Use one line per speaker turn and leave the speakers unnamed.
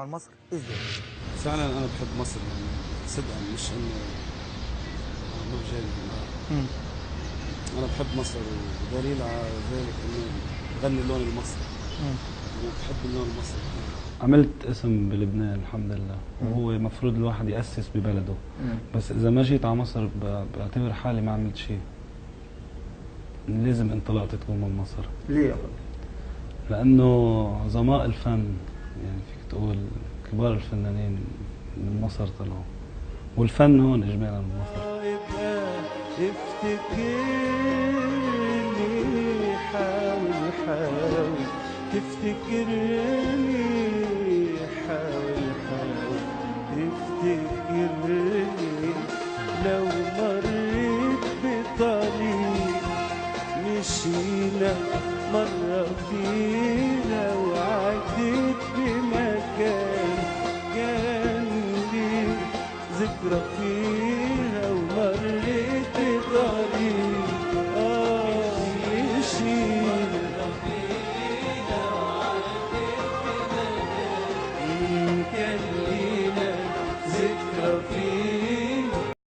عن مصر ازاي؟
فعلا انا بحب مصر يعني صدقا، مش انه مرجان.
مم.
انا بحب مصر، ودليل على ذلك انه بغني اللون المصري
مم.
وبحب اللون المصري كثير. عملت اسم بلبنان الحمد لله، وهو المفروض الواحد يأسس ببلده. بس اذا ما جيت على مصر بعتبر حالي ما عملت شيء. لازم انطلاقتي تكون من مصر.
ليه يا فندم؟
لانه عظماء الفن، يعني فيك تقول كبار الفنانين من مصر طلعوا، والفن هون اجمالا من مصر.
افتكرني، حاول تفتكرني